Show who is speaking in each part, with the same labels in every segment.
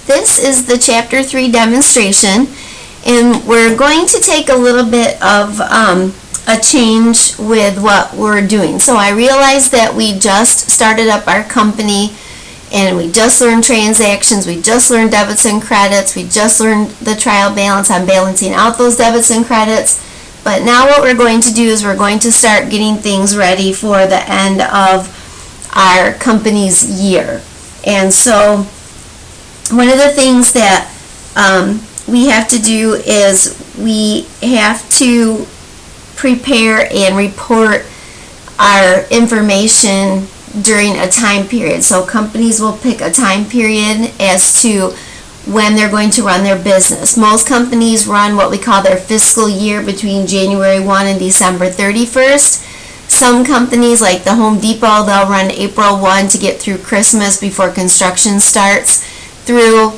Speaker 1: This is the Chapter 3 demonstration, and we're going to take a little bit of a change with what we're doing. So I realized that we just started up our company, and we just learned transactions, we just learned debits and credits, we just learned the trial balance on balancing out those debits and credits. But now what we're going to do is we're going to start getting things ready for the end of our company's year. And so one of the things that we have to do is we have to prepare and report our information during a time period. So companies will pick a time period as to when they're going to run their business. Most companies run what we call their fiscal year between January 1 and December 31st. Some companies, like the Home Depot, they'll run April 1 to get through Christmas before construction starts through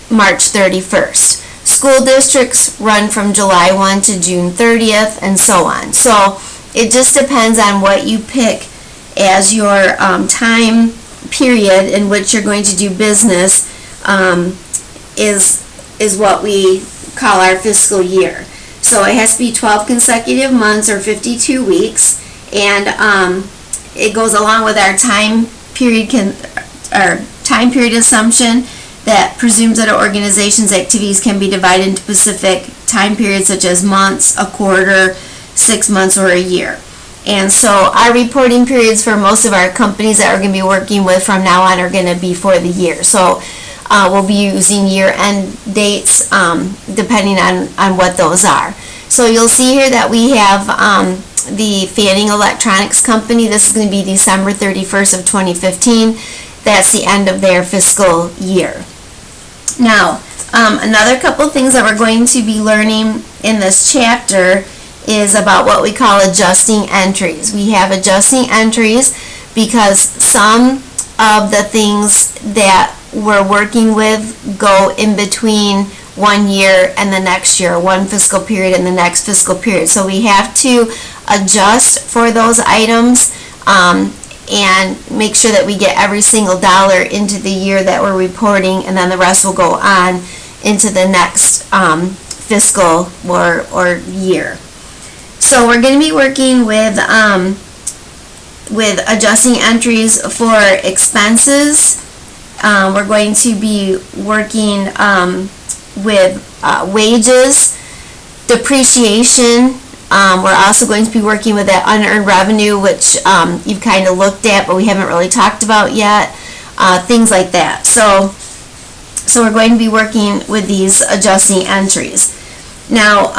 Speaker 1: March 31st. School districts run from July 1 to June 30th, and so on. So it just depends on what you pick as your time period in which you're going to do business is what we call our fiscal year. So it has to be 12 consecutive months or 52 weeks, and it goes along with our time period assumption that presumes that an organization's activities can be divided into specific time periods such as months, a quarter, 6 months, or a year. And so our reporting periods for most of our companies that we're going to be working with from now on are going to be for the year. So we'll be using year-end dates depending on what those are. So you'll see here that we have the Fanning Electronics Company. This is going to be December 31st of 2015. That's the end of their fiscal year. Now, another couple things that we're going to be learning in this chapter is about what we call adjusting entries. We have adjusting entries because some of the things that we're working with go in between 1 year and the next year, one fiscal period and the next fiscal period. So we have to adjust for those items and make sure that we get every single dollar into the year that we're reporting, and then the rest will go on into the next fiscal or year. So we're going to be working with adjusting entries for expenses. We're going to be working with wages, depreciation. We're also going to be working with that unearned revenue, which you've kind of looked at, but we haven't really talked about yet. Things like that. So we're going to be working with these adjusting entries. Now,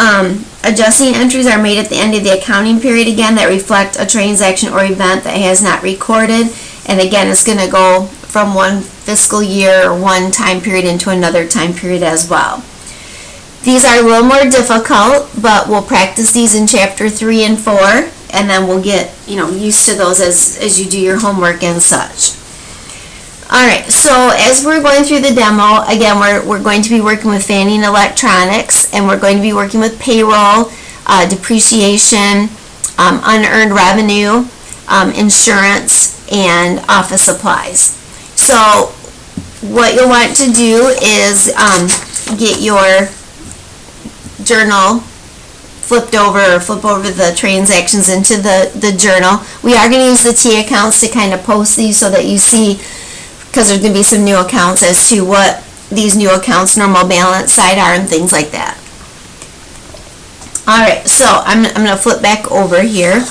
Speaker 1: adjusting entries are made at the end of the accounting period, again, that reflect a transaction or event that has not recorded. And again, it's going to go from one fiscal year or one time period into another time period as well. These are a little more difficult, but we'll practice these in Chapter 3 and 4, and then we'll get used to those as you do your homework and such. Alright, so as we're going through the demo, again, we're going to be working with Fanning Electronics, and we're going to be working with payroll, depreciation, unearned revenue, insurance, and office supplies. So what you'll want to do is get your journal flip over the transactions into the journal. We are going to use the T accounts to kind of post these so that you see, because there's going to be some new accounts as to what these new accounts, normal balance, side are, and things like that. Alright, so I'm going to flip back over here.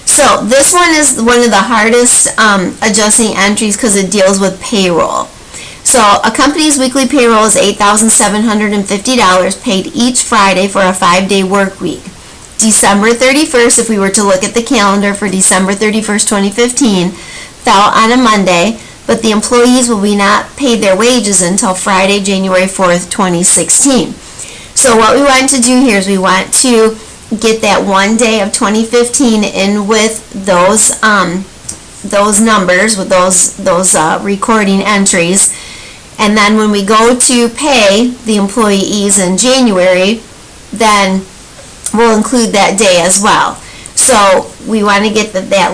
Speaker 1: So this one is one of the hardest adjusting entries because it deals with payroll. So a company's weekly payroll is $8,750 paid each Friday for a 5-day work week. December 31st, if we were to look at the calendar for December 31st, 2015, fell on a Monday, but the employees will be not paid their wages until Friday, January 4th, 2016. So what we want to do here is we want to get that 1 day of 2015 in with those numbers, with those recording entries, and then when we go to pay the employees in January, then we'll include that day as well. So we want to get that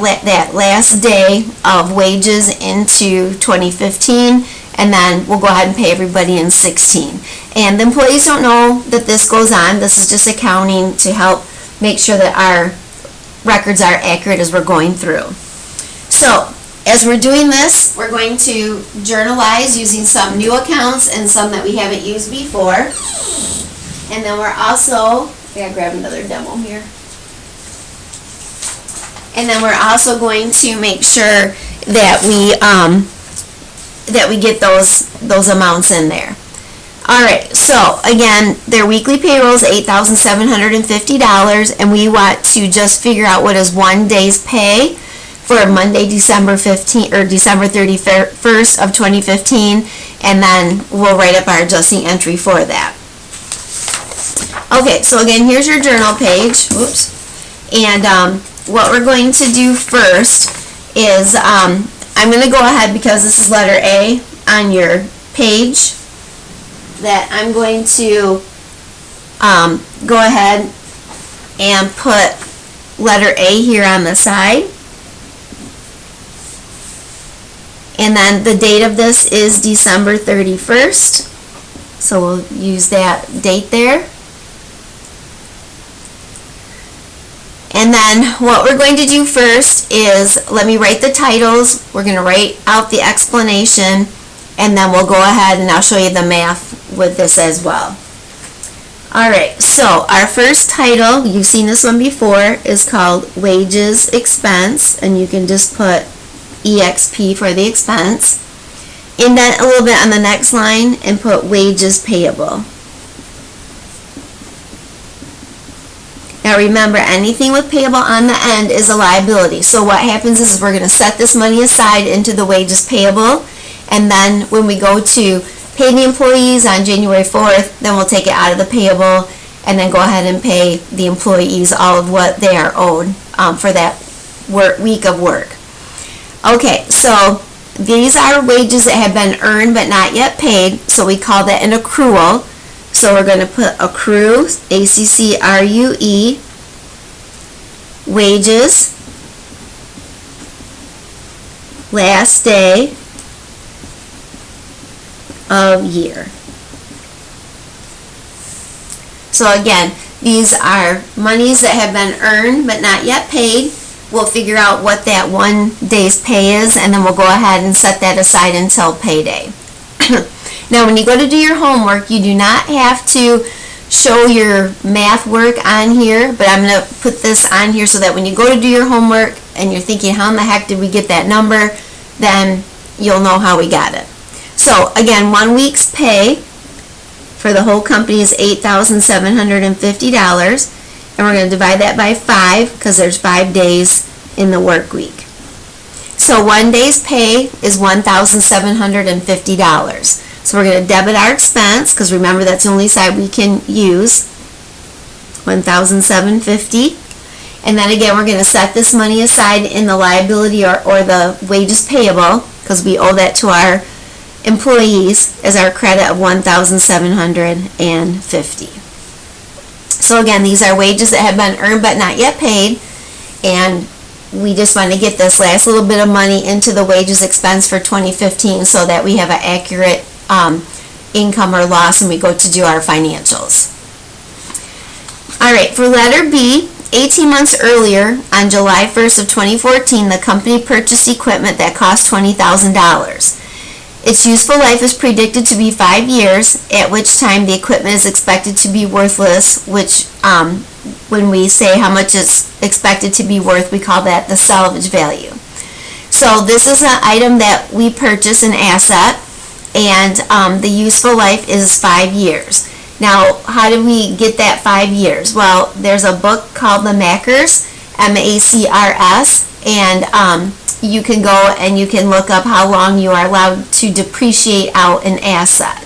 Speaker 1: last day of wages into 2015, and then we'll go ahead and pay everybody in 16. And the employees don't know that this goes on. This is just accounting to help make sure that our records are accurate as we're going through. So, as we're doing this, we're going to journalize using some new accounts and some that we haven't used before. And then we're also, I gotta grab another demo here. And then we're also going to make sure that we get those amounts in there. All right, so again, their weekly payroll is $8,750, and we want to just figure out what is one day's pay for Monday, December 15th or December 31st of 2015, and then we'll write up our adjusting entry for that. Okay, so again, here's your journal page. Whoops. And what we're going to do first is I'm going to go ahead, because this is letter A on your page, that I'm going to go ahead and put letter A here on the side. And then the date of this is December 31st. So we'll use that date there. And then what we're going to do first is, let me write the titles. We're going to write out the explanation, and then we'll go ahead and I'll show you the math with this as well. Alright, so our first title, you've seen this one before, is called Wages Expense, and you can just put EXP for the expense. Indent a little bit on the next line and put Wages Payable. Now remember, anything with payable on the end is a liability. So what happens is we're going to set this money aside into the wages payable, and then when we go to pay the employees on January 4th, then we'll take it out of the payable and then go ahead and pay the employees all of what they are owed for that week of work. Okay, so these are wages that have been earned but not yet paid, so we call that an accrual. So we're going to put accrue, A-C-C-R-U-E, wages, last day of year. So again, these are monies that have been earned but not yet paid. We'll figure out what that one day's pay is, and then we'll go ahead and set that aside until payday. Now, when you go to do your homework, you do not have to show your math work on here, but I'm going to put this on here so that when you go to do your homework and you're thinking, how in the heck did we get that number, then you'll know how we got it. So, again, 1 week's pay for the whole company is $8,750, and we're going to divide that by 5 because there's 5 days in the work week. So 1 day's pay is $1,750. So we're going to debit our expense, because remember that's the only side we can use, $1,750. And then again, we're going to set this money aside in the liability or the wages payable, because we owe that to our employees, as our credit of $1,750. So again, these are wages that have been earned but not yet paid, and we just want to get this last little bit of money into the wages expense for 2015 so that we have an accurate income or loss when we go to do our financials. Alright, for letter B, 18 months earlier, on July 1st of 2014, the company purchased equipment that cost $20,000. Its useful life is predicted to be 5 years, at which time the equipment is expected to be worthless, which when we say how much it's expected to be worth, we call that the salvage value. So this is an item that we purchase, an asset, and the useful life is 5 years. Now, how do we get that 5 years? Well, there's a book called The Macers, M-A-C-R-S, and you can go and you can look up how long you are allowed to depreciate out an asset.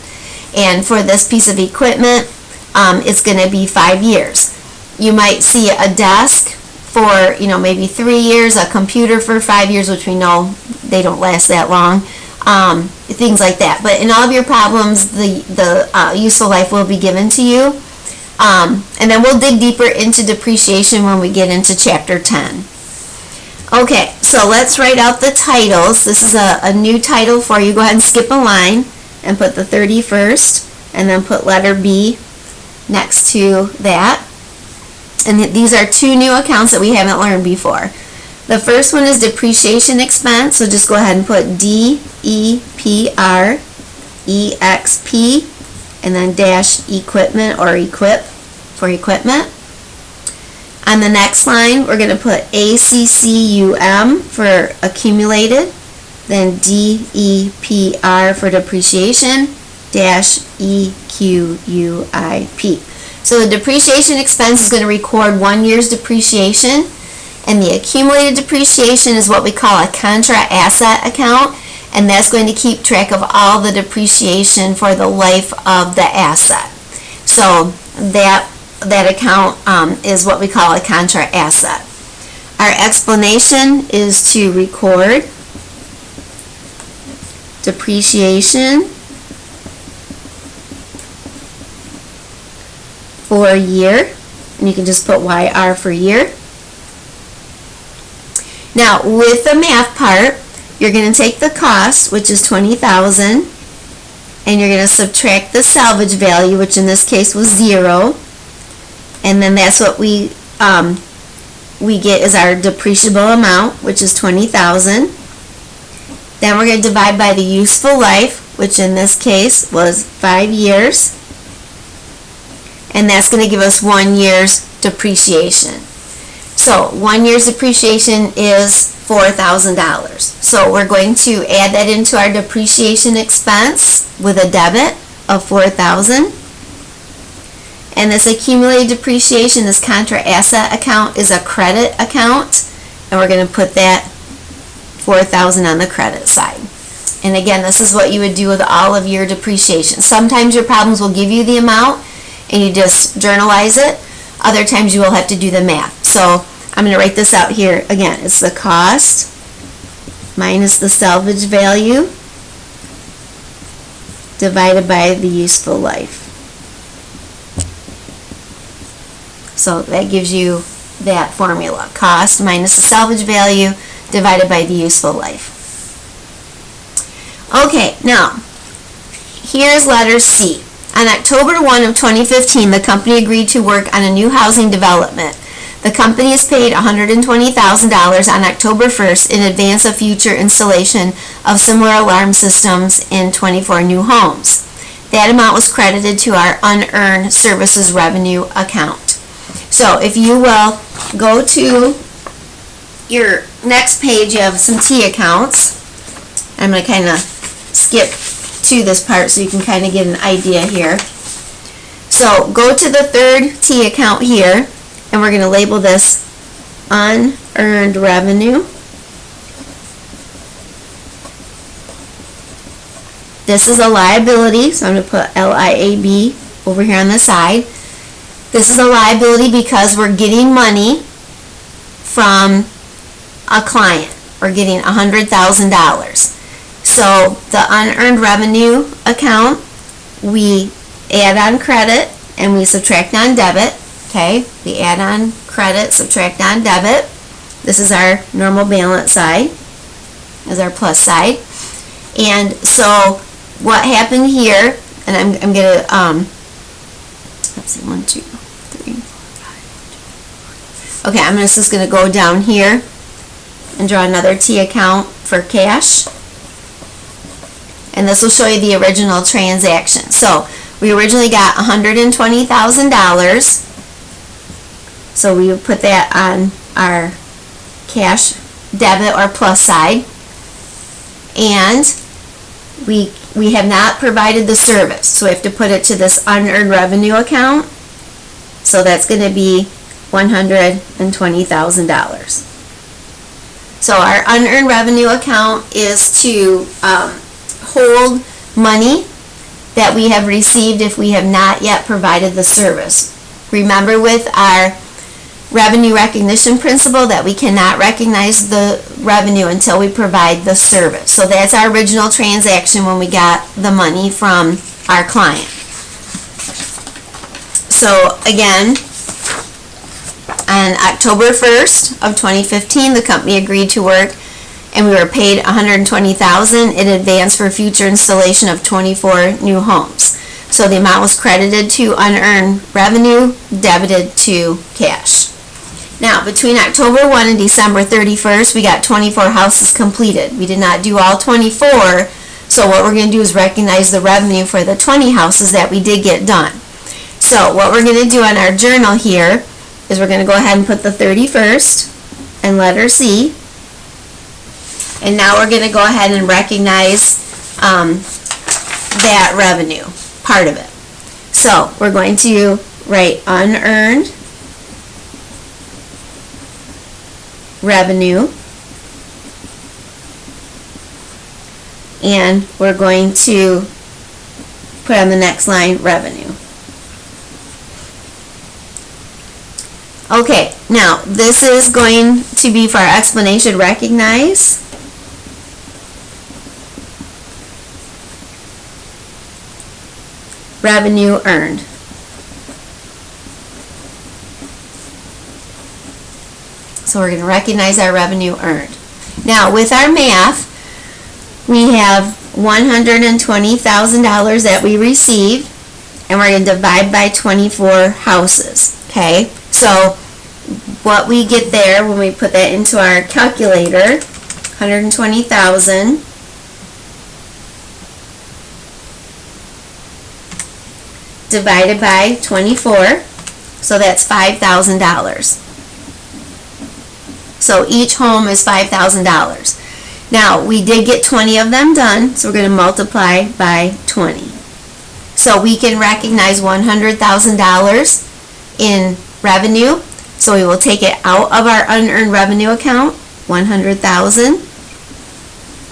Speaker 1: And for this piece of equipment, it's going to be 5 years. You might see a desk for, maybe 3 years, a computer for 5 years, which we know they don't last that long. Things like that. But in all of your problems, the useful life will be given to you. And then we'll dig deeper into depreciation when we get into chapter 10. Okay, So let's write out the titles. This is a new title for you. Go ahead and skip a line and put the 31st, and then put letter B next to that. And these are two new accounts that we haven't learned before. The first one is depreciation expense, so just go ahead and put DEPREXP and then dash equipment or equip for equipment. On the next line, we're going to put ACCUM for accumulated, then DEPR for depreciation, dash EQUIP. So the depreciation expense is going to record 1 year's depreciation, and the accumulated depreciation is what we call a contra asset account, and that's going to keep track of all the depreciation for the life of the asset. So that account is what we call a contra asset. Our explanation is to record depreciation for a year, and you can just put YR for year. Now with the math part, you're going to take the cost, which is $20,000, and you're going to subtract the salvage value, which in this case was 0, and then that's what we get as our depreciable amount, which is $20,000. Then we're going to divide by the useful life, which in this case was 5 years, and that's going to give us 1 year's depreciation. So 1 year's depreciation is $4,000. So we're going to add that into our depreciation expense with a debit of $4,000. And this accumulated depreciation, this contra asset account, is a credit account, and we're going to put that $4,000 on the credit side. And again, this is what you would do with all of your depreciation. Sometimes your problems will give you the amount and you just journalize it. Other times you will have to do the math. So I'm going to write this out here. Again, it's the cost minus the salvage value divided by the useful life. So that gives you that formula. Cost minus the salvage value divided by the useful life. Okay, now here's letter C. On October 1 of 2015, the company agreed to work on a new housing development. The company is paid $120,000 on October 1st in advance of future installation of similar alarm systems in 24 new homes. That amount was credited to our unearned services revenue account. So if you will go to your next page, you have some T accounts. I'm going to kind of skip to this part so you can kind of get an idea here. So go to the third T account here, and we're going to label this unearned revenue. This is a liability, so I'm going to put LIAB over here on the side. This is a liability because we're getting money from a client. We're getting $100,000. So the unearned revenue account, we add on credit and we subtract on debit. Okay, we add on credit, subtract on debit. This is our normal balance side, is our plus side. And so what happened here, and I'm going to, let's see, 1, 2, 3, 4, 5. Okay, I'm just going to go down here and draw another T account for cash. And this will show you the original transaction. So we originally got $120,000. So we would put that on our cash debit or plus side. And we have not provided the service. So we have to put it to this unearned revenue account. So that's going to be $120,000. So our unearned revenue account is to hold money that we have received if we have not yet provided the service. Remember with our revenue recognition principle that we cannot recognize the revenue until we provide the service. So that's our original transaction when we got the money from our client. So again, on October 1st of 2015, the company agreed to work and we were paid $120,000 in advance for future installation of 24 new homes. So the amount was credited to unearned revenue, debited to cash. Now, between October 1 and December 31st, we got 24 houses completed. We did not do all 24, so what we're going to do is recognize the revenue for the 20 houses that we did get done. So what we're going to do on our journal here is we're going to go ahead and put the 31st and letter C. And now we're going to go ahead and recognize that revenue, part of it. So we're going to write unearned revenue, and we're going to put on the next line revenue. Okay, now this is going to be for our explanation. Recognize revenue earned. So we're going to recognize our revenue earned. Now with our math, we have $120,000 that we received, and we're going to divide by 24 houses. Okay, so what we get there when we put that into our calculator, 120,000 divided by 24, so that's $5,000. So each home is $5,000. Now, we did get 20 of them done, so we're going to multiply by 20. So we can recognize $100,000 in revenue. So we will take it out of our unearned revenue account, $100,000.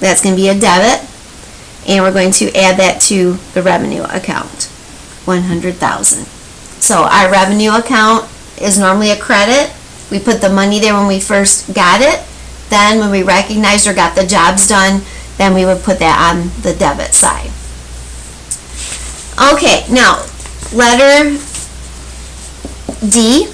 Speaker 1: That's going to be a debit. And we're going to add that to the revenue account, $100,000. So our revenue account is normally a credit. We put the money there when we first got it. Then when we recognized or got the jobs done, then we would put that on the debit side. Okay, now letter D.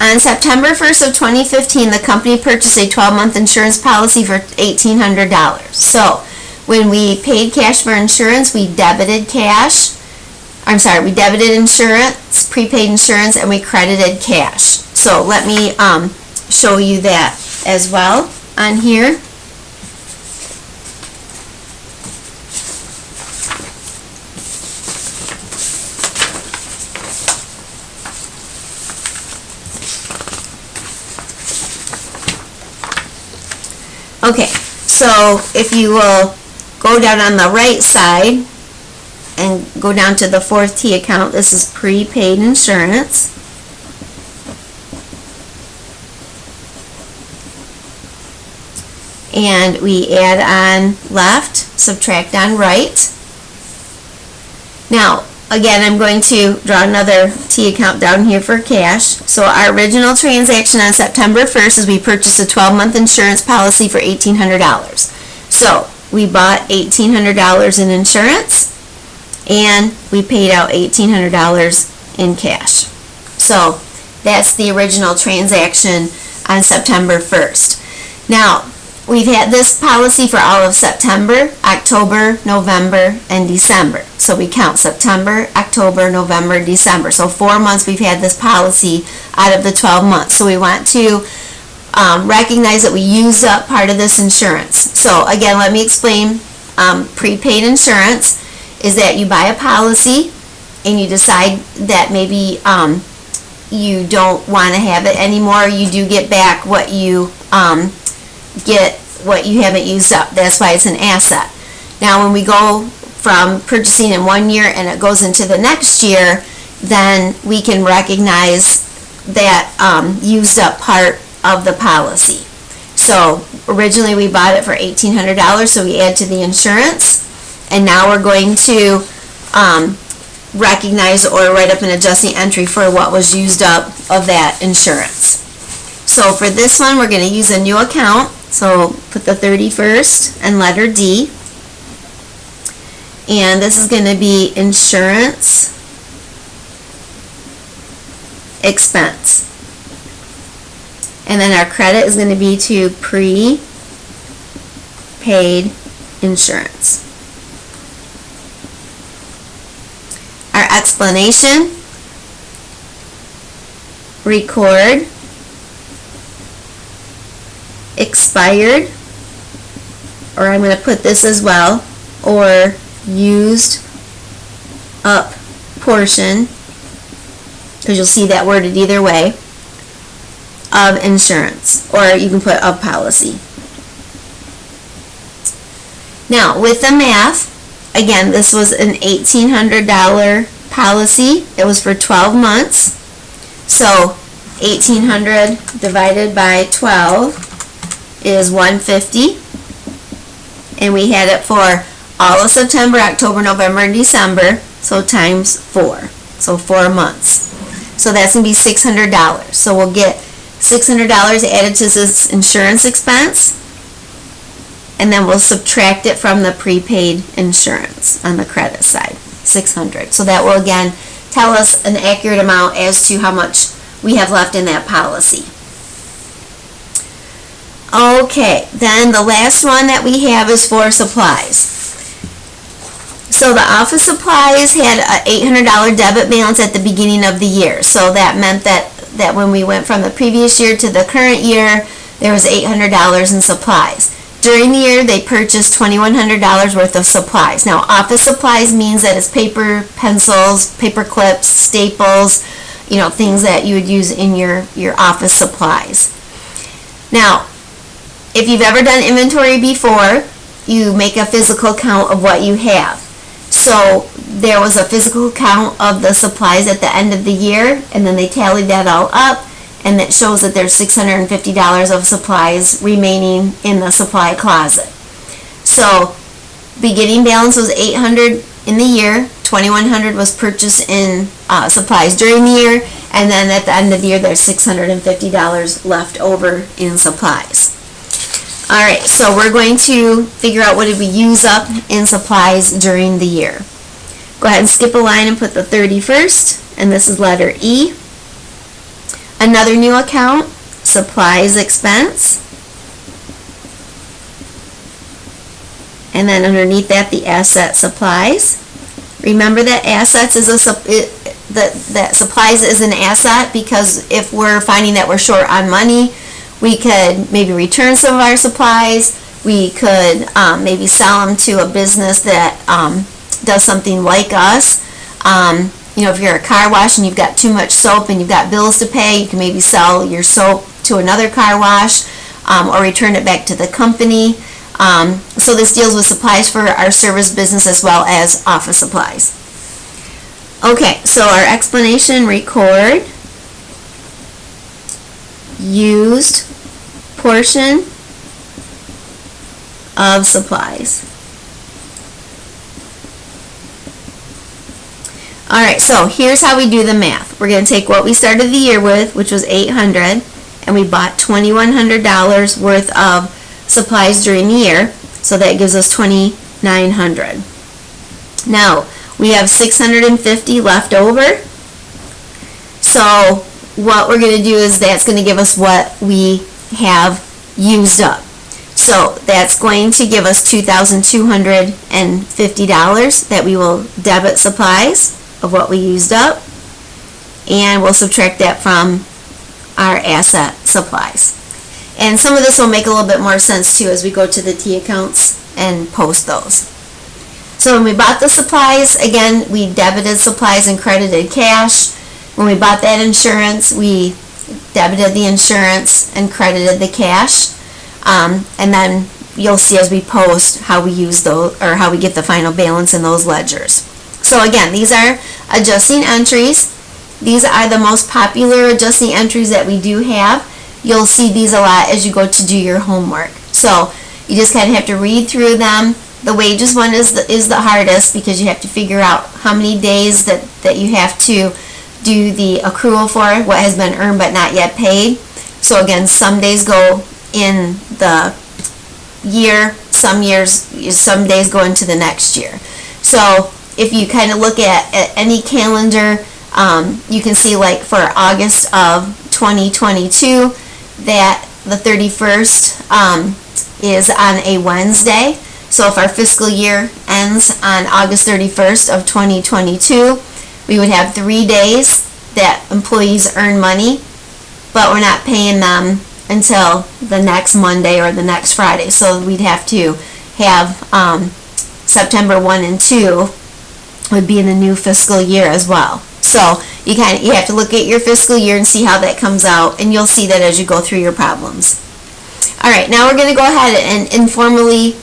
Speaker 1: On September 1st of 2015, the company purchased a 12-month insurance policy for $1,800. So when we paid cash for insurance, we debited cash. I'm sorry, we debited insurance, prepaid insurance, and we credited cash. So let me show you that as well on here. Okay, so if you will go down on the right side and go down to the fourth T account, this is prepaid insurance. And we add on left, subtract on right. Now, again, I'm going to draw another T account down here for cash. So our original transaction on September 1st is we purchased a 12-month insurance policy for $1,800. So we bought $1,800 in insurance, and we paid out $1,800 in cash. So that's the original transaction on September 1st. Now, we've had this policy for all of September, October, November, and December. So we count September, October, November, December. So 4 months we've had this policy out of the 12 months. So we want to recognize that we used up part of this insurance. So again, let me explain. Prepaid insurance is that you buy a policy and you decide that maybe you don't want to have it anymore. You do get back what you haven't used up. That's why it's an asset. Now when we go from purchasing in 1 year and it goes into the next year, then we can recognize that used up part of the policy. So originally we bought it for $1,800, so we add to the insurance, and now we're going to recognize or write up an adjusting entry for what was used up of that insurance. So for this one, we're going to use a new account. So put the 31st and letter D. And this is going to be insurance expense. And then our credit is going to be to prepaid insurance. Our explanation, record expired, or I'm going to put this as well, or used up portion, because you'll see that worded either way, of insurance, or you can put of policy. Now with the math, again, this was an $1,800 policy. It was for 12 months. So 1,800 divided by 12 is 150. And we had it for all of September, October, November, and December. So times 4. So 4 months. So that's going to be $600. So we'll get $600 added to this insurance expense. And then we'll subtract it from the prepaid insurance on the credit side, $600. So that will again tell us an accurate amount as to how much we have left in that policy. Okay, then the last one that we have is for supplies. So the office supplies had an $800 debit balance at the beginning of the year. So that meant that when we went from the previous year to the current year, there was $800 in supplies. During the year, they purchased $2,100 worth of supplies. Now, office supplies means that it's paper, pencils, paper clips, staples, things that you would use in your office supplies. Now, if you've ever done inventory before, you make a physical count of what you have. So there was a physical count of the supplies at the end of the year, and then they tallied that all up, and it shows that there's $650 of supplies remaining in the supply closet. So beginning balance was $800 in the year, $2,100 was purchased in supplies during the year, and then at the end of the year there's $650 left over in supplies. Alright, so we're going to figure out what did we use up in supplies during the year. Go ahead and skip a line and put the 30 first, and this is letter E. Another new account, supplies expense. And then underneath that, the asset supplies. Remember that assets is that supplies is an asset, because if we're finding that we're short on money, we could maybe return some of our supplies. We could maybe sell them to a business that does something like us. If you're a car wash and you've got too much soap and you've got bills to pay, you can maybe sell your soap to another car wash or return it back to the company. So this deals with supplies for our service business as well as office supplies. Okay, so our explanation, record used portion of supplies. Alright, so here's how we do the math. We're going to take what we started the year with, which was $800, and we bought $2,100 worth of supplies during the year, so that gives us $2,900. Now, we have $650 left over, so what we're going to do is that's going to give us what we have used up. So that's going to give us $2,250 that we will debit supplies of what we used up, and we'll subtract that from our asset supplies. And some of this will make a little bit more sense too as we go to the T accounts and post those. So when we bought the supplies, again, we debited supplies and credited cash. When we bought that insurance, we debited the insurance and credited the cash. And then you'll see as we post how we use those, or how we get the final balance in those ledgers. So again, these are adjusting entries. These are the most popular adjusting entries that we do have. You'll see these a lot as you go to do your homework. So you just kind of have to read through them. The wages one is the hardest, because you have to figure out how many days that you have to do the accrual for, what has been earned but not yet paid. So again, some days go in the year, some days go into the next year. So if you kind of look at any calendar, you can see like for August of 2022, that the 31st is on a Wednesday. So if our fiscal year ends on August 31st of 2022, we would have 3 days that employees earn money, but we're not paying them until the next Monday or the next Friday. So we'd have to have September 1 and 2 would be in the new fiscal year as well. So you have to look at your fiscal year and see how that comes out, and you'll see that as you go through your problems. All right, now we're going to go ahead and informally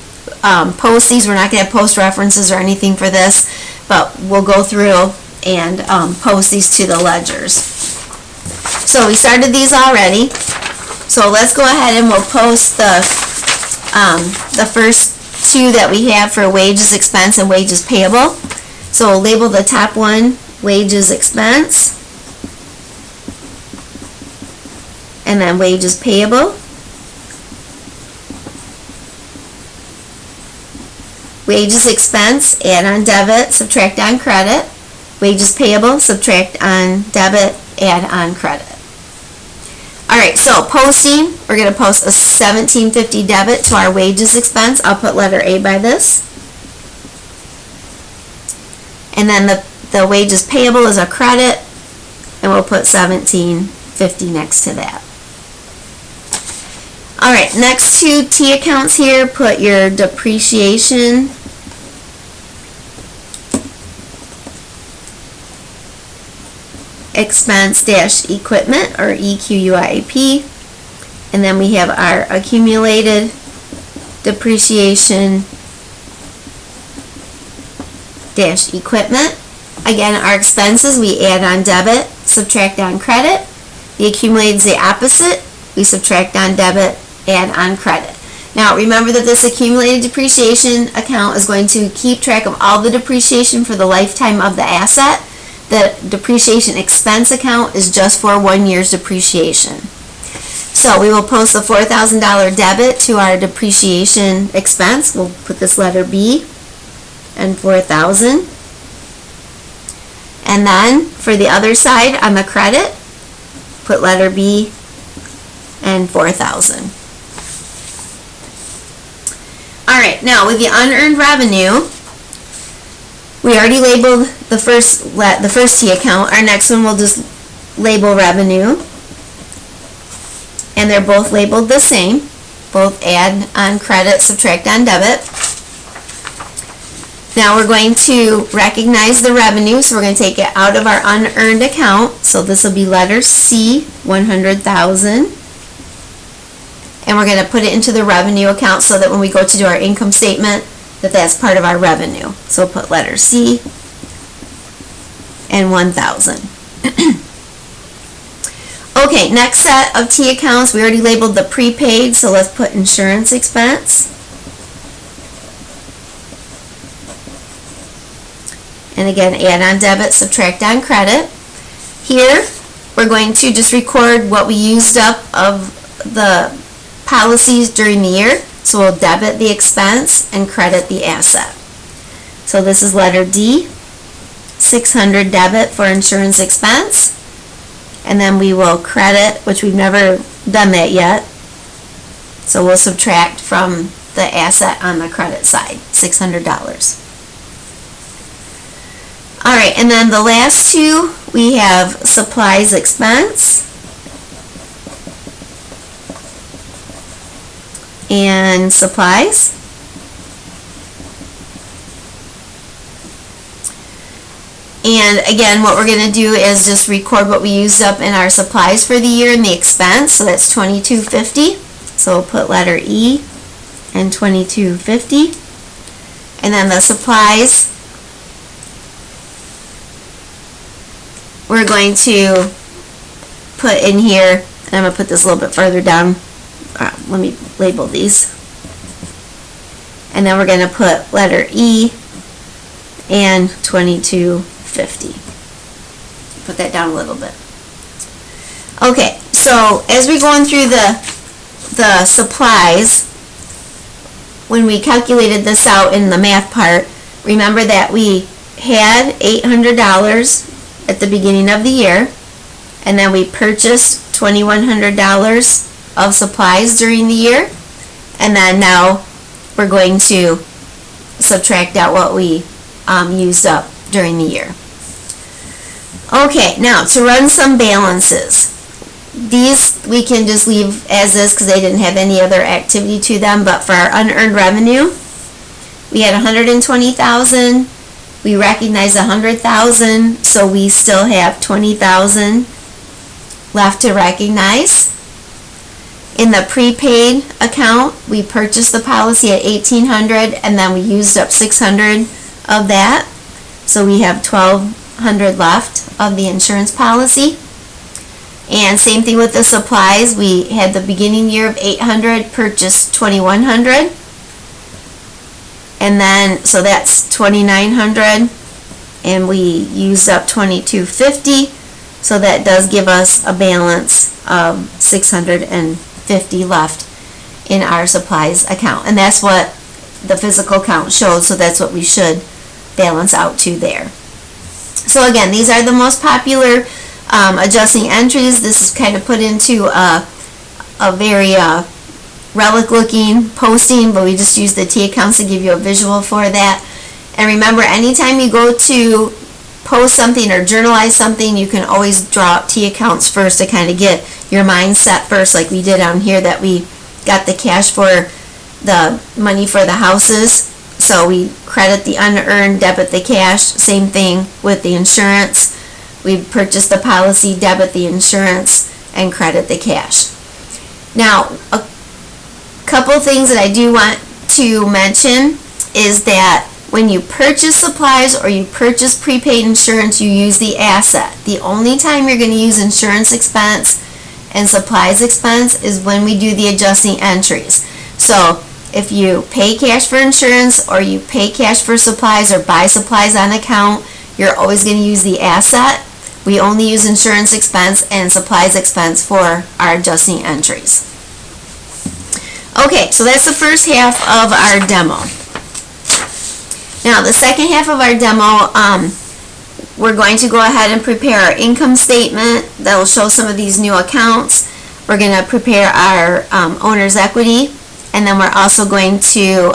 Speaker 1: post these. We're not going to have post references or anything for this, but we'll go through and post these to the ledgers. So we started these already. So let's go ahead and we'll post the first two that we have for wages expense and wages payable. So we'll label the top one wages expense, and then wages payable, wages expense, add on debit, subtract on credit, wages payable, subtract on debit, add on credit. Alright, so posting, we're going to post a $17.50 debit to our wages expense. I'll put letter A by this. And then the wages payable is a credit, and we'll put $17.50 next to that. Alright, next to T accounts here, put your depreciation expense dash equipment, or EQUIAP, and then we have our accumulated depreciation dash equipment. Again, our expenses, we add on debit, subtract on credit. The accumulated is the opposite. We subtract on debit, add on credit. Now remember that this accumulated depreciation account is going to keep track of all the depreciation for the lifetime of the asset. The depreciation expense account is just for 1 year's depreciation. So we will post a $4,000 debit to our depreciation expense. We'll put this letter B and 4,000. And then for the other side on the credit, put letter B and 4,000. Alright, now with the unearned revenue, we already labeled the first T account. Our next one we'll just label revenue. And they're both labeled the same. Both add on credit, subtract on debit. Now we're going to recognize the revenue, so we're going to take it out of our unearned account. So this will be letter C, 100,000. And we're going to put it into the revenue account so that when we go to do our income statement, that's part of our revenue. So we'll put letter C and 1,000. Okay, next set of T accounts, we already labeled the prepaid, so let's put insurance expense. And again, add on debit, subtract on credit. Here, we're going to just record what we used up of the policies during the year. So we'll debit the expense and credit the asset. So this is letter D, 600 debit for insurance expense. And then we will credit, which we've never done that yet. So we'll subtract from the asset on the credit side, $600. Alright, and then the last two, we have supplies expense and supplies. And again, what we're going to do is just record what we used up in our supplies for the year and the expense. So that's $22.50. So we'll put letter E and $22.50. And then the supplies, we're going to put in here, and I'm going to put this a little bit further down. Let me label these. And then we're going to put letter E and $22.50. Put that down a little bit. Okay, so as we're going through the supplies, when we calculated this out in the math part, remember that we had $800 at the beginning of the year, and then we purchased $2,100 of supplies during the year, and then now we're going to subtract out what we used up during the year. Okay, now to run some balances. These we can just leave as is because they didn't have any other activity to them, but for our unearned revenue, we had $120,000. We recognized $100,000, so we still have $20,000 left to recognize. In the prepaid account, we purchased the policy at $1,800, and then we used up $600 of that, so we have $1,200 left of the insurance policy. And same thing with the supplies. We had the beginning year of $800, purchased $2,100, and then so that's $2,900, and we used up $2,250, so that does give us a balance of $650 left in our supplies account, and that's what the physical count showed, so that's what we should balance out to there. So again, these are the most popular adjusting entries. This is kind of put into a very relic looking posting, but we just use the T accounts to give you a visual for that. And remember, anytime you go to post something or journalize something, you can always draw up T accounts first to kind of get your mind set first, like we did on here, that we got the cash for the money for the houses. So we credit the unearned, debit the cash. Same thing with the insurance. We purchase the policy, debit the insurance, and credit the cash. Now, a couple things that I do want to mention is that when you purchase supplies or you purchase prepaid insurance, you use the asset. The only time you're going to use insurance expense and supplies expense is when we do the adjusting entries. So if you pay cash for insurance or you pay cash for supplies or buy supplies on account, you're always going to use the asset. We only use insurance expense and supplies expense for our adjusting entries. Okay, so that's the first half of our demo. Now, the second half of our demo, we're going to go ahead and prepare our income statement that will show some of these new accounts. We're going to prepare our owner's equity, and then we're also going to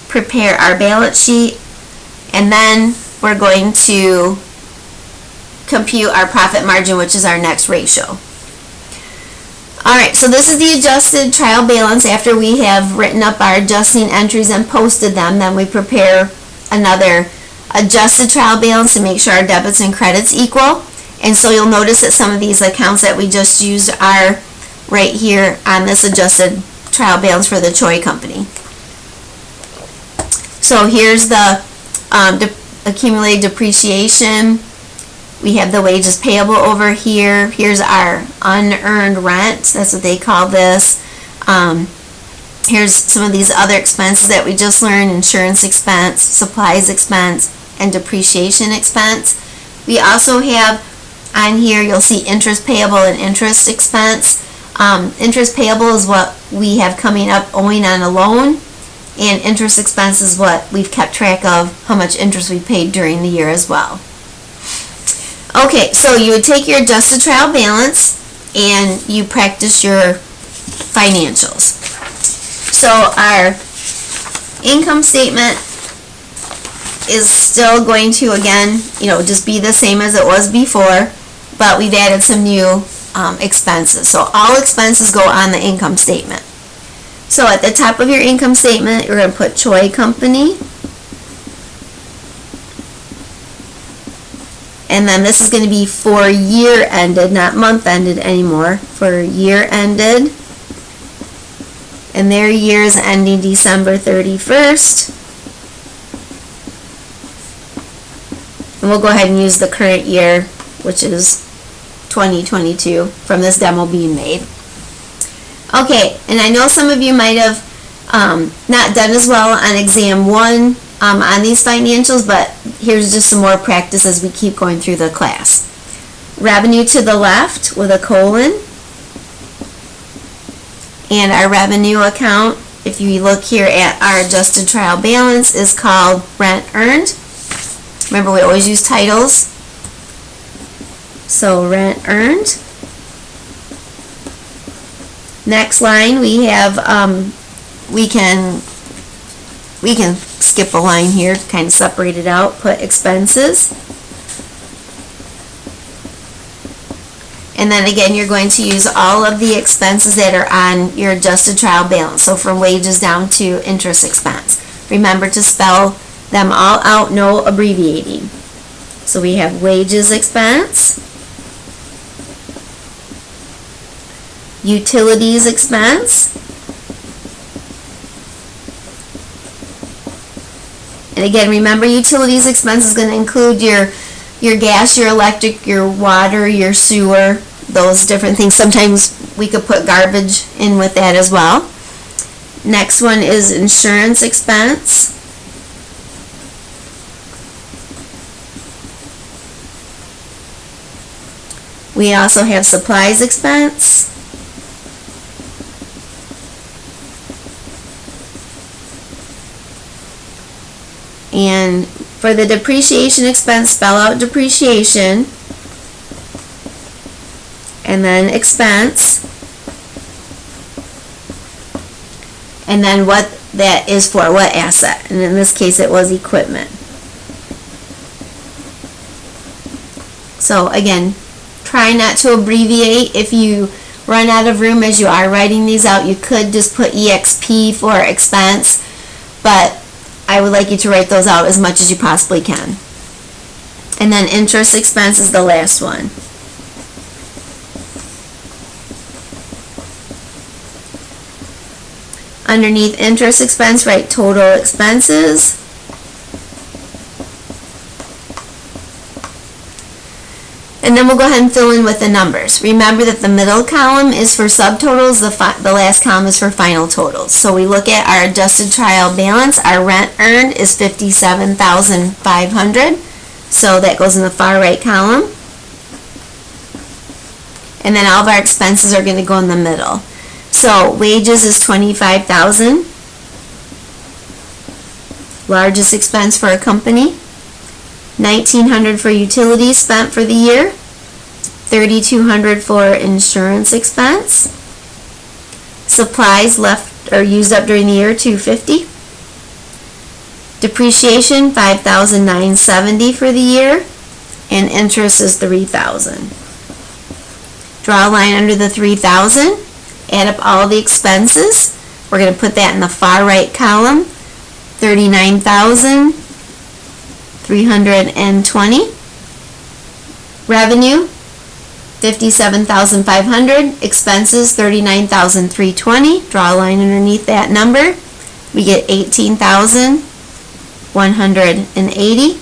Speaker 1: prepare our balance sheet, and then we're going to compute our profit margin, which is our next ratio. Alright, so this is the adjusted trial balance after we have written up our adjusting entries and posted them. Then we prepare another adjusted trial balance to make sure our debits and credits equal. And so you'll notice that some of these accounts that we just used are right here on this adjusted trial balance for the Choi Company. So here's the accumulated depreciation. We have the wages payable over here. Here's our unearned rent. That's what they call this. Here's some of these other expenses that we just learned: insurance expense, supplies expense, and depreciation expense. We also have on here, you'll see interest payable and interest expense. Interest payable is what we have coming up owing on a loan, and interest expense is what we've kept track of, how much interest we paid during the year as well. Okay, so you would take your adjusted trial balance and you practice your financials. So our income statement is still going to, again, just be the same as it was before, but we've added some new expenses. So all expenses go on the income statement. So at the top of your income statement, you're going to put Choi Company. And then this is going to be for year ended, not month ended anymore, for year ended. And their year is ending December 31st. And we'll go ahead and use the current year, which is 2022, from this demo being made. Okay, and I know some of you might have not done as well on exam 1 on these financials, but here's just some more practice as we keep going through the class. Revenue to the left with a colon, and our revenue account, if you look here at our adjusted trial balance, is called rent earned. Remember, we always use titles. So rent earned. Next line, we have, we can skip a line here to kind of separate it out, put expenses. And then again, you're going to use all of the expenses that are on your adjusted trial balance. So from wages down to interest expense. Remember to spell them all out, no abbreviating. So we have wages expense, utilities expense, and again, remember utilities expense is going to include your gas, your electric, your water, your sewer, those different things. Sometimes we could put garbage in with that as well. Next one is insurance expense. We also have supplies expense. And for the depreciation expense, spell out depreciation, and then expense, and then what that is for, what asset. And in this case, it was equipment. So again, try not to abbreviate. If you run out of room as you are writing these out, you could just put EXP for expense, but I would like you to write those out as much as you possibly can. And then interest expense is the last one. Underneath interest expense, write total expenses. And then we'll go ahead and fill in with the numbers. Remember that the middle column is for subtotals, the last column is for final totals. So we look at our adjusted trial balance. Our rent earned is $57,500. So that goes in the far right column. And then all of our expenses are going to go in the middle. So wages is $25,000. Largest expense for a company. $1,900 for utilities spent for the year, $3,200 for insurance expense, supplies left or used up during the year, $250, depreciation $5,970 for the year, and interest is $3,000. Draw a line under the $3,000, add up all the expenses. We're going to put that in the far right column, $39,320. Revenue, $57,500. Expenses, $39,320. Draw a line underneath that number. We get $18,180.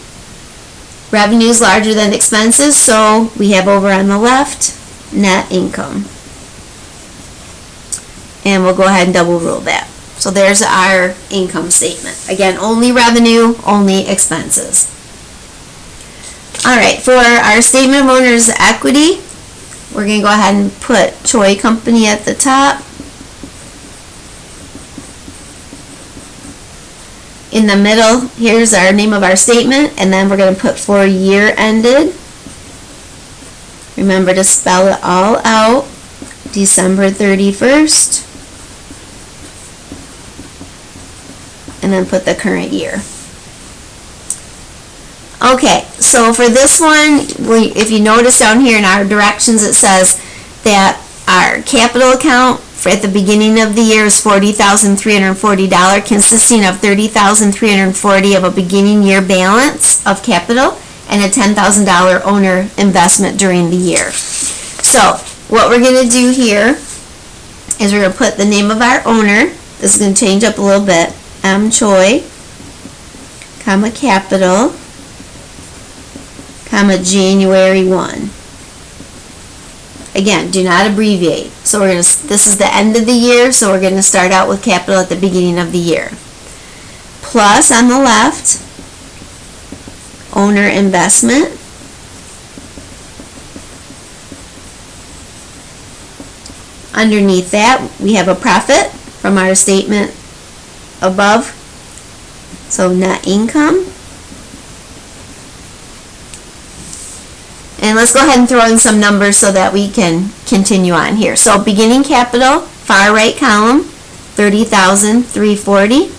Speaker 1: Revenue is larger than expenses, so we have over on the left net income. And we'll go ahead and double rule that. So there's our income statement. Again, only revenue, only expenses. All right, for our statement of owner's equity, we're going to go ahead and put Choi Company at the top. In the middle, here's our name of our statement, and then we're going to put for year ended. Remember to spell it all out. December 31st. And then put the current year. Okay, so for this one, if you notice down here in our directions, it says that our capital account at the beginning of the year is $40,340, consisting of $30,340 of a beginning year balance of capital and a $10,000 owner investment during the year. So what we're going to do here is we're going to put the name of our owner. This is going to change up a little bit. M. Choi, comma capital, comma January 1. Again, do not abbreviate. So we're going to, this is the end of the year, so we're going to start out with capital at the beginning of the year. Plus on the left, owner investment. Underneath that, we have a profit from our statement above, so net income. And let's go ahead and throw in some numbers so that we can continue on here. So beginning capital Far right column, $30,340.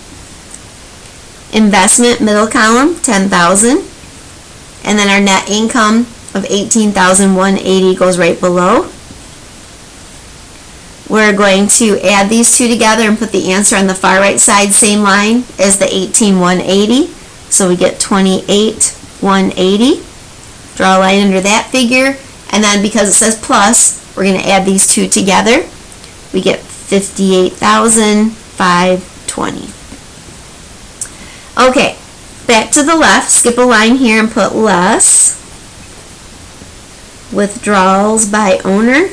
Speaker 1: Investment, middle column, $10,000. And then our net income of $18,180 goes right below. We're going to add these two together and put the answer on the far right side, same line as the $18,180. So we get $28,180. Draw a line under that figure, and then because it says plus, we're going to add these two together. We get $58,520. Okay, back to the left, skip a line here and put less. Withdrawals by owner.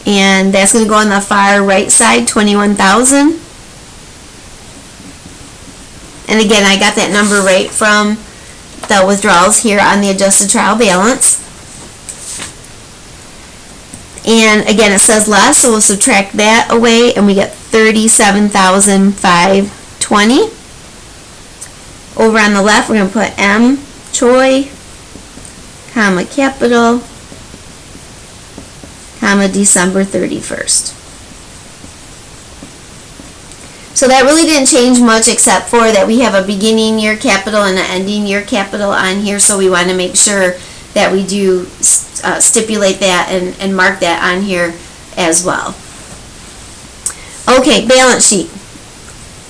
Speaker 1: And that's going to go on the far right side, $21,000. And again, I got that number right from the withdrawals here on the adjusted trial balance. And again, it says less, so we'll subtract that away and we get $37,520. Over on the left, we're going to put M, Choi, comma, capital, comma, December 31st. So that really didn't change much except for that we have a beginning year capital and an ending year capital on here, so we want to make sure that we do stipulate that and mark that on here as well. Okay, balance sheet.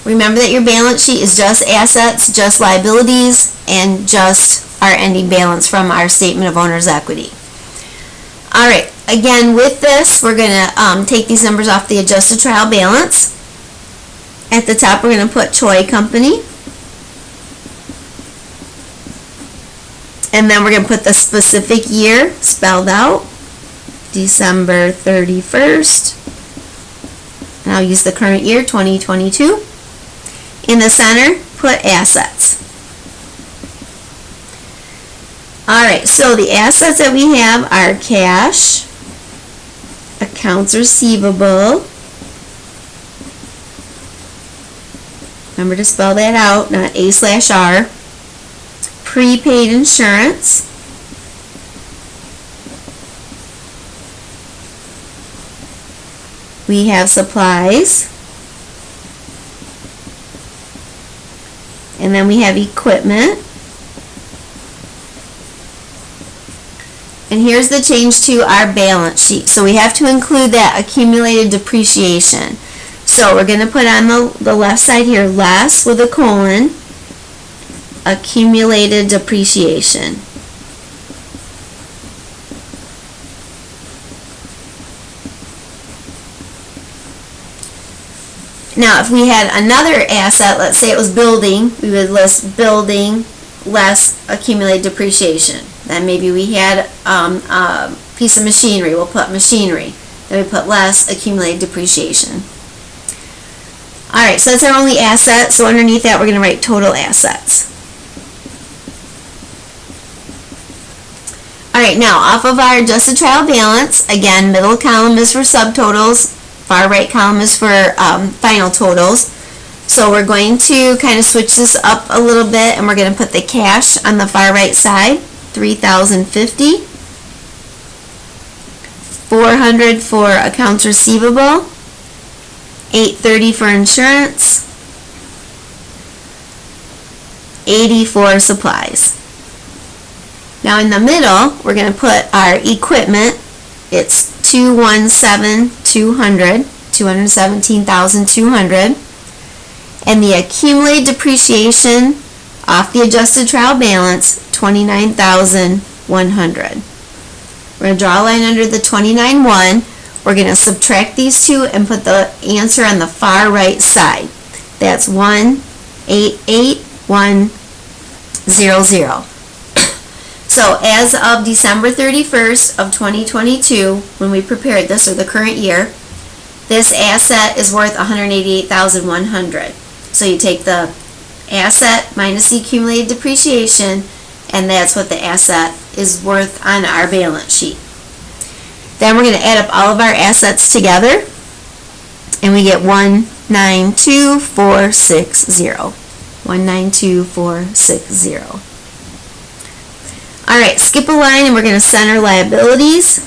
Speaker 1: Remember that your balance sheet is just assets, just liabilities, and just our ending balance from our statement of owner's equity. Alright, again with this, we're going to take these numbers off the adjusted trial balance. At the top, we're going to put Choi Company. And then we're going to put the specific year spelled out, December 31st. And I'll use the current year, 2022. In the center, put assets. Alright, so the assets that we have are cash, accounts receivable. Remember to spell that out, not A/R. Prepaid insurance. We have supplies. And then we have equipment. And here's the change to our balance sheet. So we have to include that accumulated depreciation. So we're going to put on the left side here, less with a colon, accumulated depreciation. Now if we had another asset, let's say it was building, we would list building less accumulated depreciation. Then maybe we had a piece of machinery, we'll put machinery. Then we put less accumulated depreciation. Alright, so that's our only asset, so underneath that we're going to write total assets. Alright, now off of our adjusted trial balance, again, middle column is for subtotals, far right column is for final totals. So we're going to kind of switch this up a little bit and we're going to put the cash on the far right side, $3,050. $400 for accounts receivable, $830 for insurance, $80 for supplies. Now in the middle, we're going to put our equipment. It's $217,200, and the accumulated depreciation off the adjusted trial balance, $29,100. We're going to draw a line under the 29,100. We're going to subtract these two and put the answer on the far right side. That's 188,100. So as of December 31st of 2022, when we prepared this, or the current year, this asset is worth $188,100. So you take the asset minus the accumulated depreciation, and that's what the asset is worth on our balance sheet. Then we're going to add up all of our assets together, and we get 192,460. 192,460. All right, skip a line and we're going to center liabilities.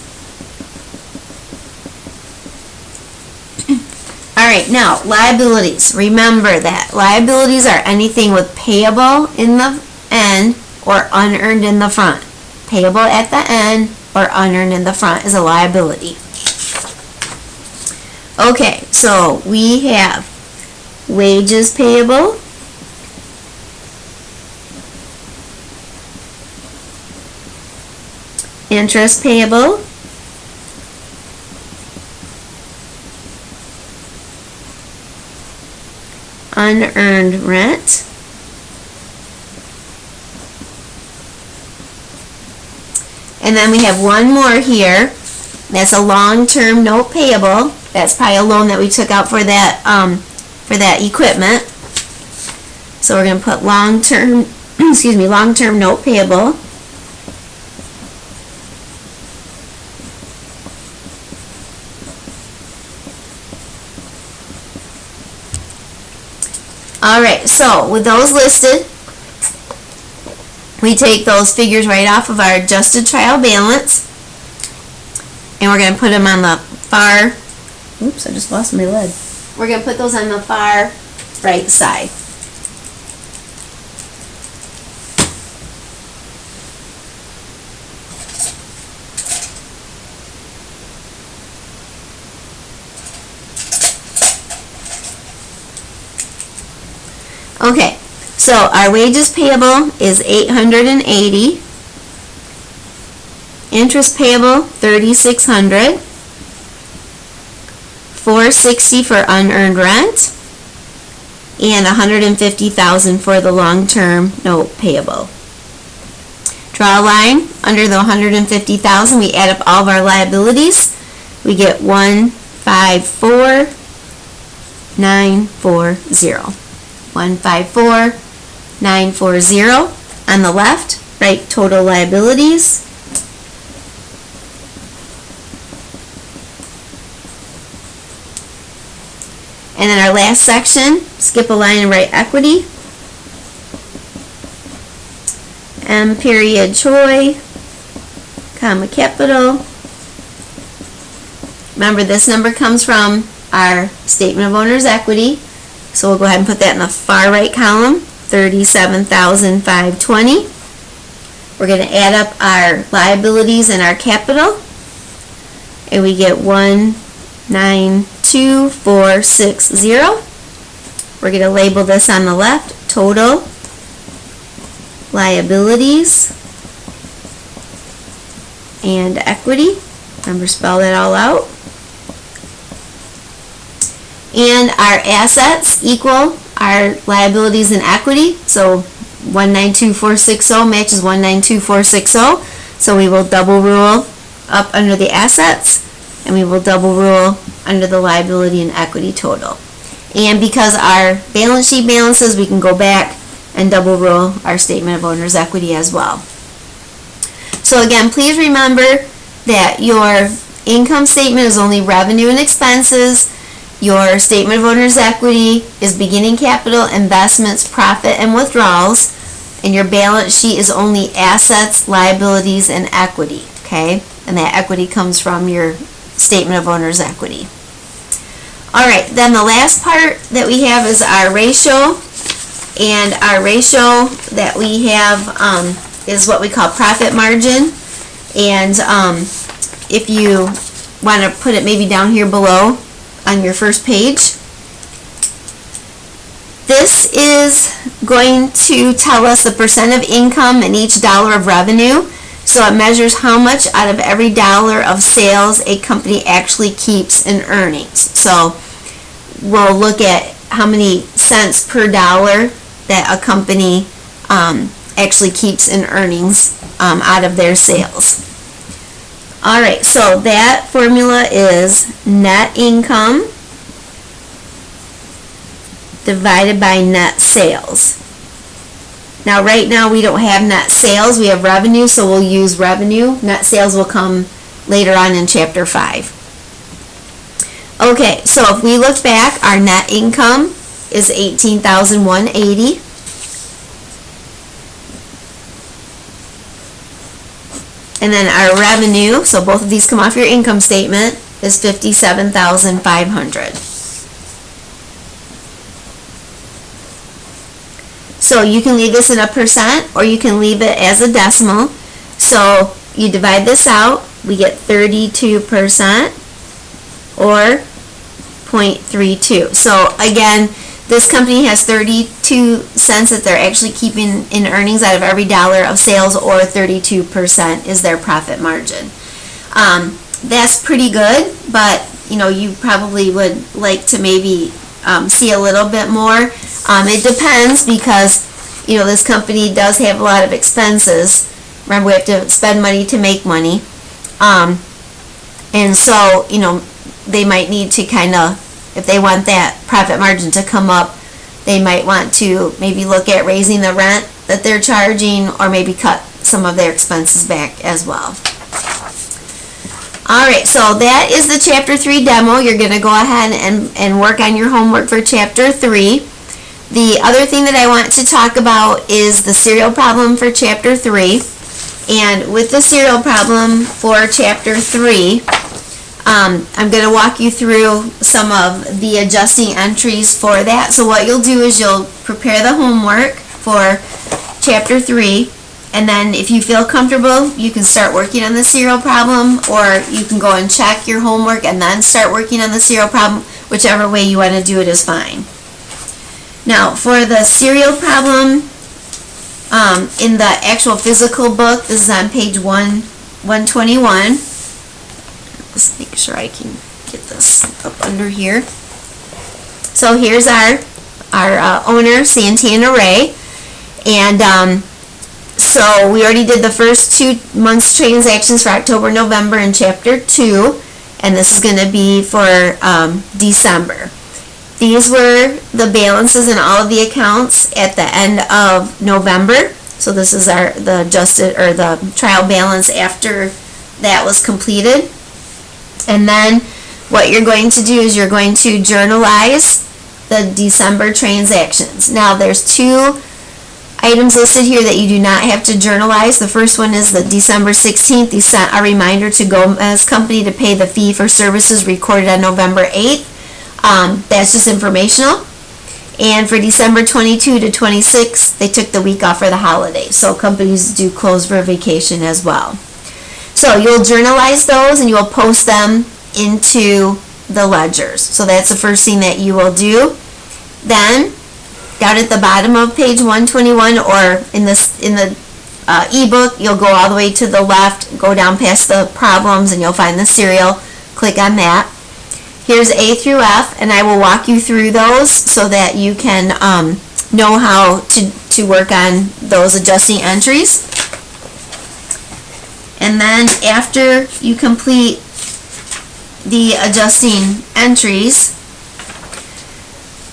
Speaker 1: All right, now liabilities. Remember that liabilities are anything with payable in the end or unearned in the front. Payable at the end or unearned in the front is a liability. Okay, so we have wages payable, interest payable, unearned rent, and then we have one more here. That's a long-term note payable. That's probably a loan that we took out for that equipment. So we're going to put long-term, long-term note payable. Alright, so with those listed, we take those figures right off of our adjusted trial balance, and we're going to put them on the far, oops, I just lost my lid. We're going to put those on the far right side. Okay, so our wages payable is $880, interest payable $3,600, $460 for unearned rent, and $150,000 for the long-term note payable. Draw a line under the $150,000. We add up all of our liabilities. We get $154,940. 154,940 on the left. Write total liabilities. And then our last section, skip a line and write equity. M period Choi, comma capital. Remember, this number comes from our statement of owner's equity. So we'll go ahead and put that in the far right column, $37,520. We're going to add up our liabilities and our capital, and we get $192,460. We're going to label this on the left, total liabilities and equity. Remember, spell that all out. And our assets equal our liabilities and equity. So 192,460 matches 192,460. So we will double rule up under the assets, and we will double rule under the liability and equity total. And because our balance sheet balances, we can go back and double rule our statement of owner's equity as well. So again, please remember that your income statement is only revenue and expenses. Your statement of owner's equity is beginning capital, investments, profit, and withdrawals. And your balance sheet is only assets, liabilities, and equity. Okay? And that equity comes from your statement of owner's equity. Alright, then the last part that we have is our ratio. And our ratio that we have is what we call profit margin. And if you want to put it maybe down here below, on your first page. This is going to tell us the percent of income in each dollar of revenue. So it measures how much out of every dollar of sales a company actually keeps in earnings. So we'll look at how many cents per dollar that a company actually keeps in earnings out of their sales. Alright, so that formula is net income divided by net sales. Now right now we don't have net sales, we have revenue, so we'll use revenue. Net sales will come later on in chapter 5. Okay, so if we look back, our net income is $18,180. And then our revenue, so both of these come off your income statement, is $57,500. So you can leave this in a percent or you can leave it as a decimal. So you divide this out, we get 32% or 0.32. So again, this company has 32 cents that they're actually keeping in earnings out of every dollar of sales, or 32% is their profit margin. That's pretty good, but you probably would like to maybe see a little bit more. It depends, because this company does have a lot of expenses. Remember, we have to spend money to make money, and so they might need to kind of, if they want that profit margin to come up, they might want to maybe look at raising the rent that they're charging, or maybe cut some of their expenses back as well. Alright, so that is the Chapter 3 demo. You're going to go ahead and work on your homework for Chapter 3. The other thing that I want to talk about is the serial problem for Chapter 3. And with the serial problem for Chapter 3, I'm going to walk you through some of the adjusting entries for that. So what you'll do is you'll prepare the homework for Chapter 3, and then if you feel comfortable, you can start working on the serial problem, or you can go and check your homework and then start working on the serial problem. Whichever way you want to do it is fine. Now, for the serial problem, in the actual physical book, this is on page 121. Let's make sure I can get this up under here. So here's our owner, Santana Ray, and so we already did the first 2 months transactions for October, November in Chapter 2, and this is going to be for December. These were the balances in all of the accounts at the end of November. So this is the adjusted, or the trial balance after that was completed. And then what you're going to do is you're going to journalize the December transactions. Now there's 2 items listed here that you do not have to journalize. The first one is the December 16th. You sent a reminder to Gomez Company to pay the fee for services recorded on November 8th. That's just informational. And for December 22 to 26, they took the week off for the holiday. So companies do close for vacation as well. So you'll journalize those and you'll post them into the ledgers. So that's the first thing that you will do. Then, down at the bottom of page 121, or in the ebook, you'll go all the way to the left, go down past the problems, and you'll find the serial. Click on that. Here's A through F, and I will walk you through those so that you can know how to work on those adjusting entries. And then after you complete the adjusting entries,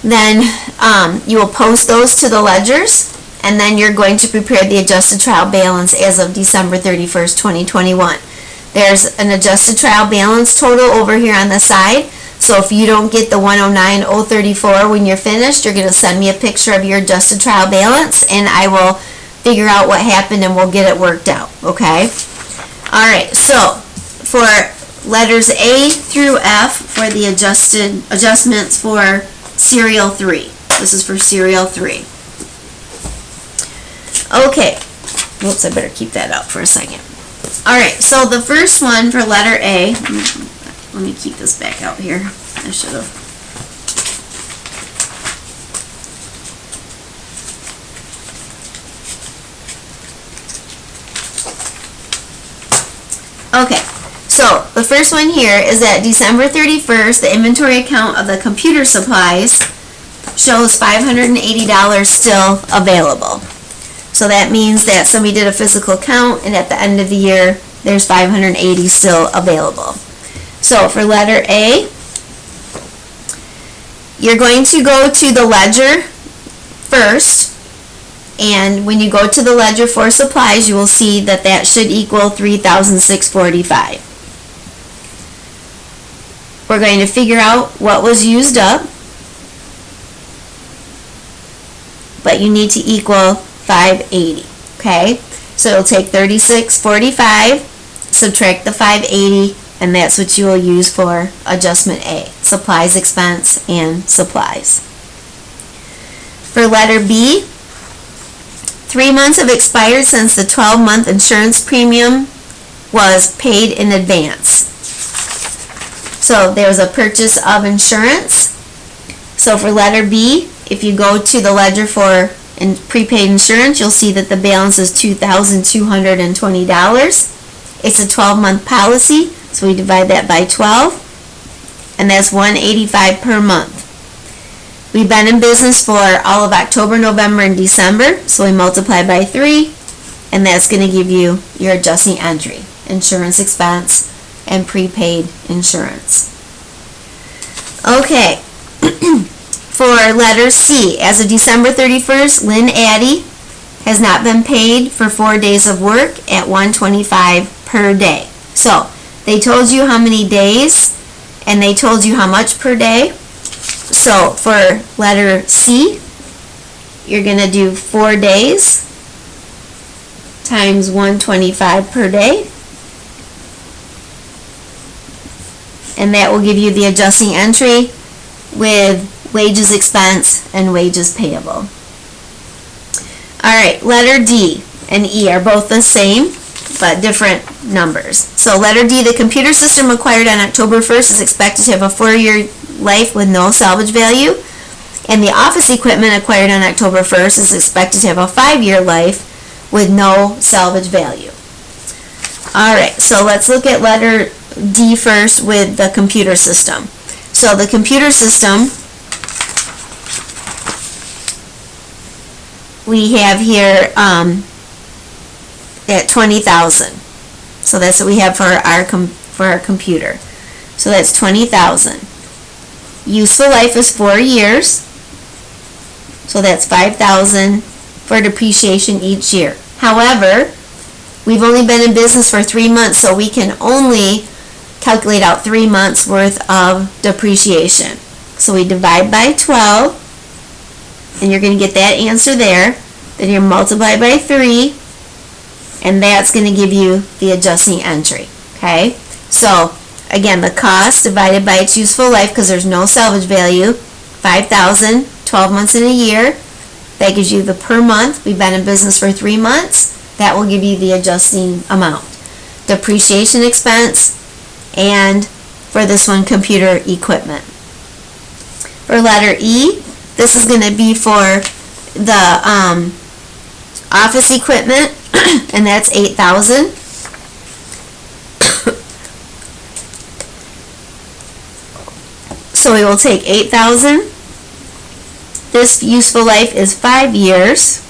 Speaker 1: then you will post those to the ledgers, and then you're going to prepare the adjusted trial balance as of December 31st, 2021. There's an adjusted trial balance total over here on the side. So if you don't get the 109,034 when you're finished, you're going to send me a picture of your adjusted trial balance, and I will figure out what happened and we'll get it worked out, okay? Alright, so for letters A through F for the adjustments for Serial 3. This is for Serial 3. Okay, whoops, I better keep that up for a second. Alright, so the first one for letter A, let me keep this back out here. I should have. Okay, so the first one here is that December 31st, the inventory account of the computer supplies shows $580 still available. So that means that somebody did a physical count, and at the end of the year, there's $580 still available. So for letter A, you're going to go to the ledger first, and when you go to the ledger for supplies, you will see that that should equal $3,645. We're going to figure out what was used up, but you need to equal $580, okay? So it'll take $36.45 subtract the 580, and that's what you will use for adjustment A, supplies expense and supplies. For letter B, 3 months have expired since the 12-month insurance premium was paid in advance. So there was a purchase of insurance. So for letter B, if you go to the ledger for prepaid insurance, you'll see that the balance is $2,220. It's a 12-month policy, so we divide that by 12, and that's $185 per month. We've been in business for all of October, November, and December, so we multiply by 3, and that's going to give you your adjusting entry, insurance expense and prepaid insurance. Okay, for letter C, as of December 31st, Lynn Addy has not been paid for 4 days of work at $125 per day. So they told you how many days, and they told you how much per day. So for letter C, you're going to do 4 days times $125 per day, and that will give you the adjusting entry with wages expense and wages payable. Alright, letter D and E are both the same, but different numbers. So letter D, the computer system acquired on October 1st is expected to have a 4-year life with no salvage value, and the office equipment acquired on October 1st is expected to have a 5-year life with no salvage value. Alright, so let's look at letter D first with the computer system. So the computer system, we have here at 20,000. So that's what we have for our computer. So that's 20,000. Useful life is 4 years. So that's 5,000 for depreciation each year. However, we've only been in business for 3 months, so we can only calculate out 3 months worth of depreciation. So we divide by 12, and you're going to get that answer there. Then you multiply by 3, and that's going to give you the adjusting entry. Okay? So again, the cost divided by its useful life, because there's no salvage value, 5,000, 12 months in a year. That gives you the per month. We've been in business for 3 months. That will give you the adjusting amount. Depreciation expense, and for this one, computer equipment. For letter E, this is going to be for the office equipment, and that's 8,000. So we will take 8,000. This useful life is 5 years.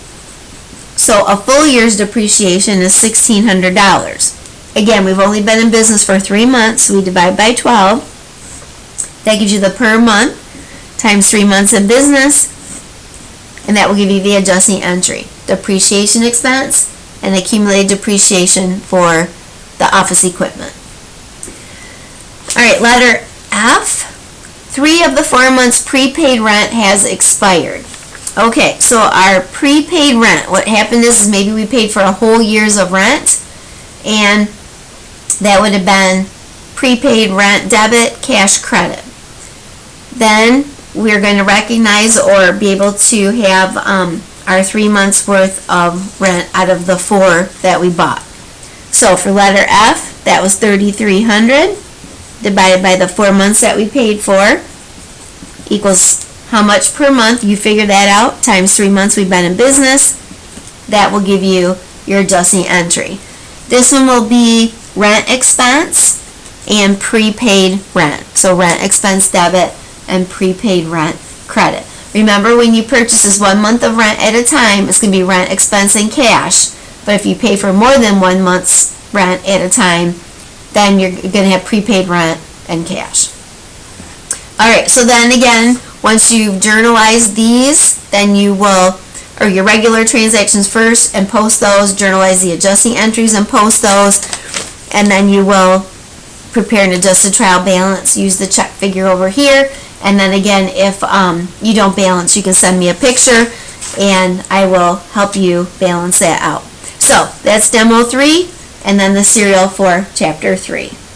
Speaker 1: So a full year's depreciation is $1,600. Again, we've only been in business for 3 months, so we divide by 12. That gives you the per month times 3 months in business, and that will give you the adjusting entry. Depreciation expense and accumulated depreciation for the office equipment. Alright, letter F. 3 of the 4 months prepaid rent has expired. Okay, so our prepaid rent, what happened is maybe we paid for a whole year's of rent, and that would have been prepaid rent debit, cash credit. Then we're going to recognize or be able to have our 3 months worth of rent out of the 4 that we bought. So for letter F, that was $3,300 divided by the 4 months that we paid for equals how much per month. You figure that out, times 3 months we've been in business. That will give you your adjusting entry. This one will be rent expense and prepaid rent. So rent expense debit and prepaid rent credit. Remember, when you purchase this 1 month of rent at a time, it's going to be rent expense and cash. But if you pay for more than 1 month's rent at a time, then you're going to have prepaid rent and cash. Alright, so then again, once you've journalized these, then you will, or your regular transactions first and post those, journalize the adjusting entries and post those, and then you will prepare an adjusted trial balance, use the check figure over here, and then again, if you don't balance, you can send me a picture and I will help you balance that out. So that's demo 3, and then the serial for Chapter 3.